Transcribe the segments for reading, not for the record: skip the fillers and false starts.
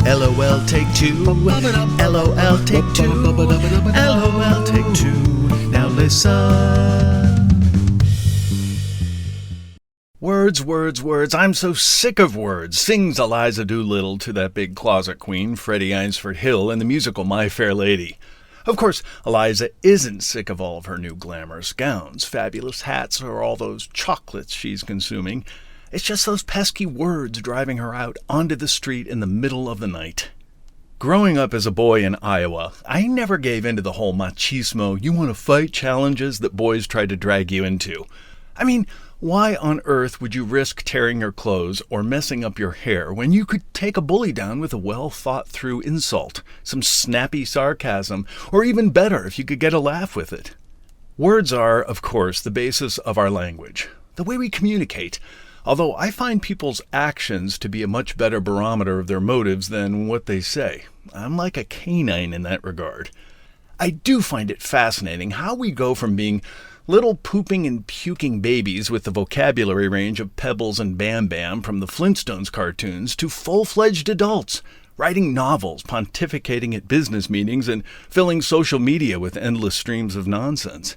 LOL take two. LOL take two. LOL take two. Now listen. Words, words, words. I'm so sick of words, sings Eliza Doolittle to that big closet queen, Freddie Eynsford Hill, in the musical My Fair Lady. Of course, Eliza isn't sick of all of her new glamorous gowns, fabulous hats, or all those chocolates she's consuming. It's just those pesky words driving her out onto the street in the middle of the night. Growing up as a boy in Iowa, I never gave in to the whole machismo, you want to fight challenges that boys tried to drag you into. I mean, why on earth would you risk tearing your clothes or messing up your hair when you could take a bully down with a well-thought-through insult, some snappy sarcasm, or even better if you could get a laugh with it? Words are, of course, the basis of our language, the way we communicate, although I find people's actions to be a much better barometer of their motives than what they say. I'm like a canine in that regard. I do find it fascinating how we go from being little pooping and puking babies with the vocabulary range of Pebbles and Bam Bam from the Flintstones cartoons to full-fledged adults, writing novels, pontificating at business meetings, and filling social media with endless streams of nonsense.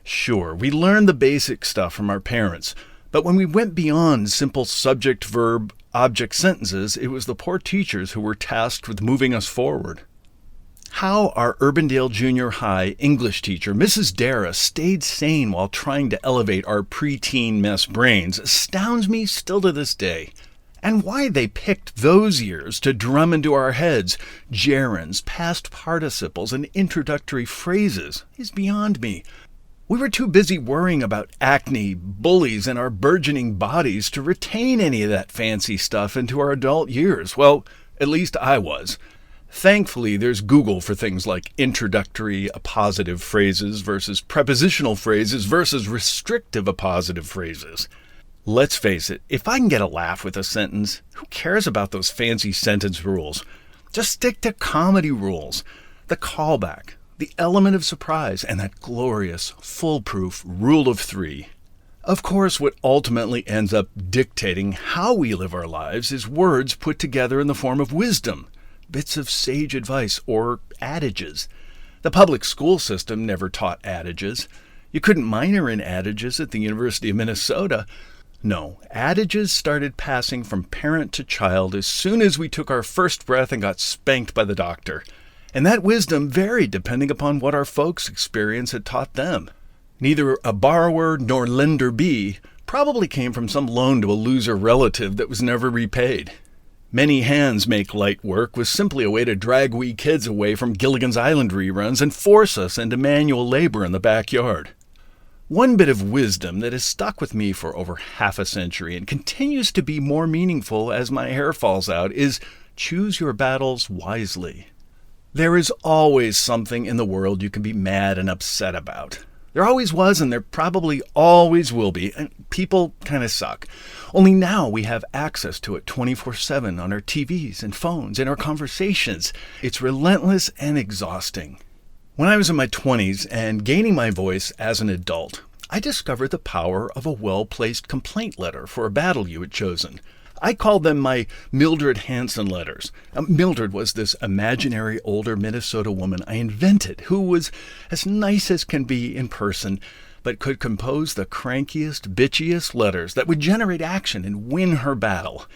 Sure, we learned the basic stuff from our parents, but when we went beyond simple subject, verb, object sentences, it was the poor teachers who were tasked with moving us forward. How our Urbandale Junior High English teacher, Mrs. Dara, stayed sane while trying to elevate our preteen mess brains astounds me still to this day. And why they picked those years to drum into our heads gerunds, past participles, and introductory phrases is beyond me. We were too busy worrying about acne, bullies, and our burgeoning bodies to retain any of that fancy stuff into our adult years. Well, at least I was. Thankfully, there's Google for things like introductory appositive phrases versus prepositional phrases versus restrictive appositive phrases. Let's face it, if I can get a laugh with a sentence, who cares about those fancy sentence rules? Just stick to comedy rules. The callback, the element of surprise, and that glorious, foolproof rule of three. Of course, what ultimately ends up dictating how we live our lives is words put together in the form of wisdom, bits of sage advice, or adages. The public school system never taught adages. You couldn't minor in adages at the University of Minnesota. No, adages started passing from parent to child as soon as we took our first breath and got spanked by the doctor. And that wisdom varied depending upon what our folks' experience had taught them. Neither a borrower nor lender B probably came from some loan to a loser relative that was never repaid. Many hands make light work was simply a way to drag we kids away from Gilligan's Island reruns and force us into manual labor in the backyard. One bit of wisdom that has stuck with me for over half a century and continues to be more meaningful as my hair falls out is choose your battles wisely. There is always something in the world you can be mad and upset about. There always was, and there probably always will be. And people kind of suck. Only now we have access to it 24/7 on our TVs and phones, in our conversations. It's relentless and exhausting. When I was in my 20s and gaining my voice as an adult, I discovered the power of a well-placed complaint letter for a battle you had chosen. I called them my Mildred Hansen letters. Mildred was this imaginary older Minnesota woman I invented who was as nice as can be in person, but could compose the crankiest, bitchiest letters that would generate action and win her battle.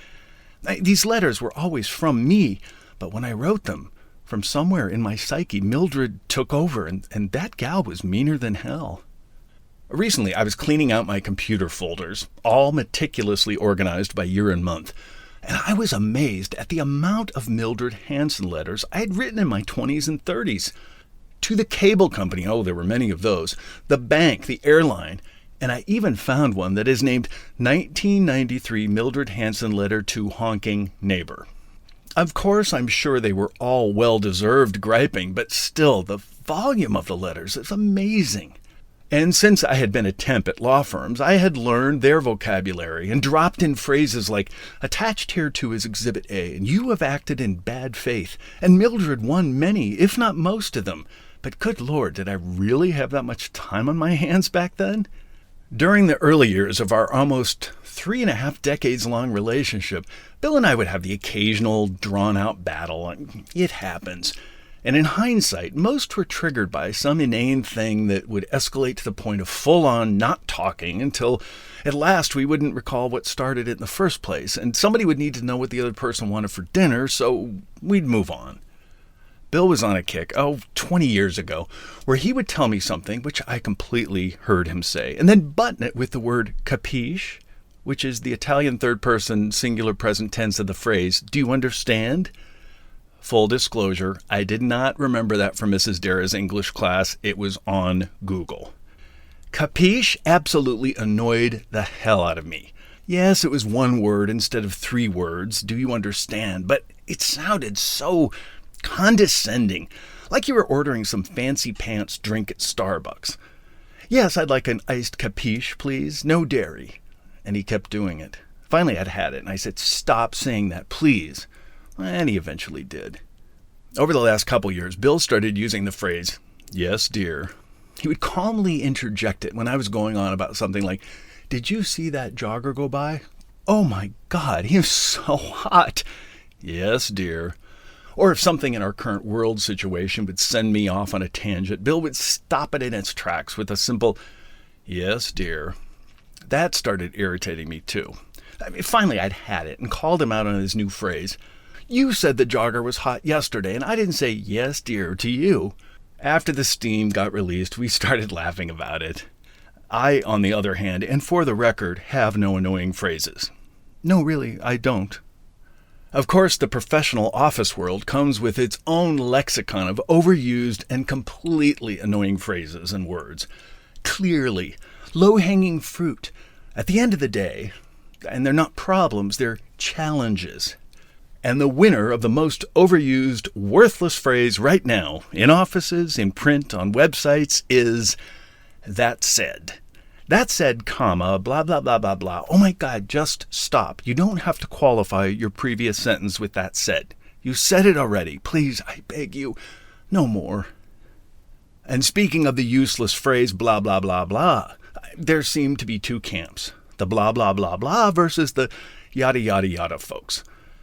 These letters were always from me, but when I wrote them, from somewhere in my psyche, Mildred took over, and that gal was meaner than hell. Recently, I was cleaning out my computer folders, all meticulously organized by year and month, and I was amazed at the amount of Mildred Hansen letters I had written in my 20s and 30s. To the cable company, oh, there were many of those, the bank, the airline, and I even found one that is named 1993 Mildred Hansen Letter to Honking Neighbor. Of course, I'm sure they were all well-deserved griping, but still, the volume of the letters is amazing. And since I had been a temp at law firms, I had learned their vocabulary and dropped in phrases like, attached hereto is Exhibit A, and you have acted in bad faith. And Mildred won many, if not most of them. But good Lord, did I really have that much time on my hands back then? During the early years of our almost 3.5 decades-long relationship, Bill and I would have the occasional drawn-out battle. It happens. And in hindsight, most were triggered by some inane thing that would escalate to the point of full-on not talking until at last we wouldn't recall what started it in the first place, and somebody would need to know what the other person wanted for dinner, so we'd move on. Bill was on a kick, 20 years ago, where he would tell me something which I completely heard him say, and then button it with the word capiche, which is the Italian third-person singular present tense of the phrase, do you understand? Full disclosure, I did not remember that from Mrs. Dara's English class. It was on Google. Capiche absolutely annoyed the hell out of me. Yes, it was one word instead of 3 words, do you understand? But it sounded so condescending, like you were ordering some fancy pants drink at Starbucks. Yes, I'd like an iced capiche, please, no dairy. And he kept doing it. Finally, I'd had it, and I said, stop saying that, please. And he eventually did. Over the last couple years, Bill started using the phrase, yes, dear. He would calmly interject it when I was going on about something like, did you see that jogger go by? Oh my God, he was so hot. Yes, dear. Or if something in our current world situation would send me off on a tangent, Bill would stop it in its tracks with a simple, yes, dear. That started irritating me too. Finally, I'd had it and called him out on his new phrase. You said the jogger was hot yesterday, and I didn't say yes, dear, to you. After the steam got released, we started laughing about it. I, on the other hand, and for the record, have no annoying phrases. No, really, I don't. Of course, the professional office world comes with its own lexicon of overused and completely annoying phrases and words. Clearly, low-hanging fruit. At the end of the day, and they're not problems, they're challenges. And the winner of the most overused, worthless phrase right now, in offices, in print, on websites, is, that said. That said, comma, blah, blah, blah, blah, blah. Oh my God, just stop. You don't have to qualify your previous sentence with that said. You said it already. Please, I beg you, no more. And speaking of the useless phrase, blah, blah, blah, blah, there seem to be 2 camps. The blah, blah, blah, blah versus the yada, yada, yada folks.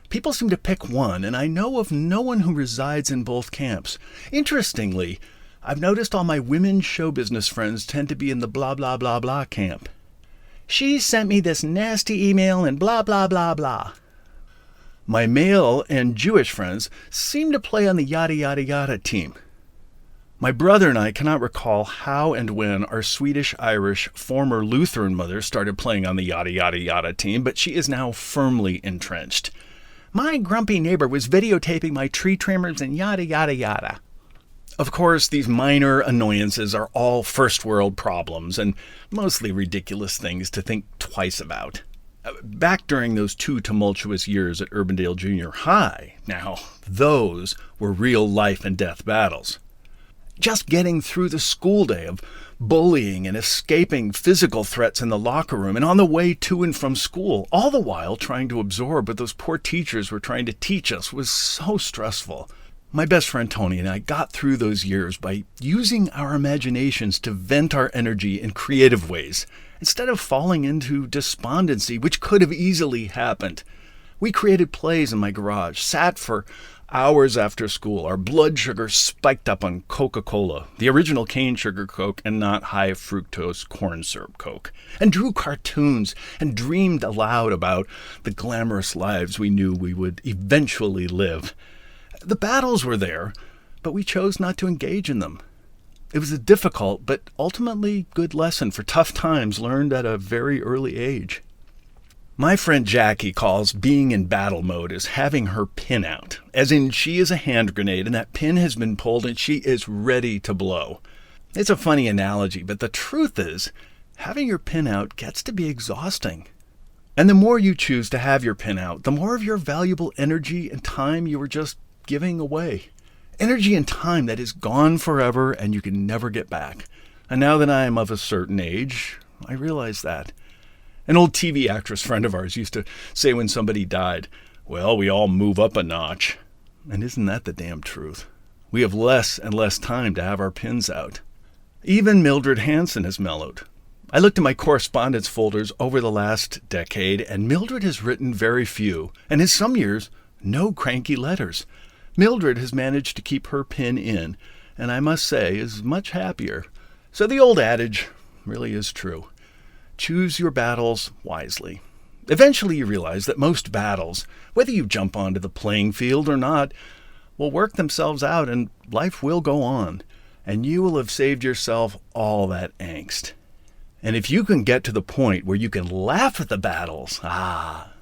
People seem to pick one, and I know of no one who resides in both camps. Interestingly, I've noticed all my women show business friends tend to be in the blah, blah, blah, blah camp. She sent me this nasty email and blah, blah, blah, blah. My male and Jewish friends seem to play on the yada, yada, yada team. My brother and I cannot recall how and when our Swedish-Irish former Lutheran mother started playing on the yada, yada, yada team, but she is now firmly entrenched. My grumpy neighbor was videotaping my tree trimmers and yada, yada, yada. Of course, these minor annoyances are all first-world problems and mostly ridiculous things to think twice about. Back during those 2 tumultuous years at Urbandale Junior High, now, those were real life and death battles. Just getting through the school day of bullying and escaping physical threats in the locker room and on the way to and from school, all the while trying to absorb what those poor teachers were trying to teach us, was so stressful. My best friend Tony and I got through those years by using our imaginations to vent our energy in creative ways, instead of falling into despondency, which could have easily happened. We created plays in my garage, sat for hours after school, our blood sugar spiked up on Coca-Cola, the original cane sugar Coke and not high fructose corn syrup Coke, and drew cartoons and dreamed aloud about the glamorous lives we knew we would eventually live. The battles were there, but we chose not to engage in them. It was a difficult but ultimately good lesson for tough times learned at a very early age. My friend Jackie calls being in battle mode as having her pin out, as in she is a hand grenade and that pin has been pulled and she is ready to blow. It's a funny analogy, but the truth is, having your pin out gets to be exhausting. And the more you choose to have your pin out, the more of your valuable energy and time you are just giving away. Energy and time that is gone forever and you can never get back. And now that I am of a certain age, I realize that. An old TV actress friend of ours used to say when somebody died, well, we all move up a notch. And isn't that the damn truth? We have less and less time to have our pins out. Even Mildred Hansen has mellowed. I looked in my correspondence folders over the last decade, and Mildred has written very few, and in some years, no cranky letters. Mildred has managed to keep her pin in, and I must say is much happier. So the old adage really is true. Choose your battles wisely. Eventually you realize that most battles, whether you jump onto the playing field or not, will work themselves out and life will go on, and you will have saved yourself all that angst. And if you can get to the point where you can laugh at the battles,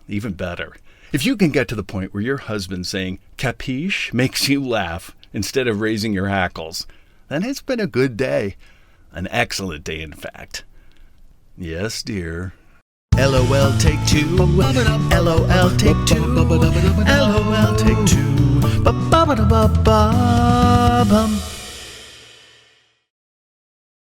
even better. If you can get to the point where your husband saying, capiche, makes you laugh instead of raising your hackles, then it's been a good day. An excellent day, in fact. Yes, dear. LOL take two. LOL take two. LOL take two.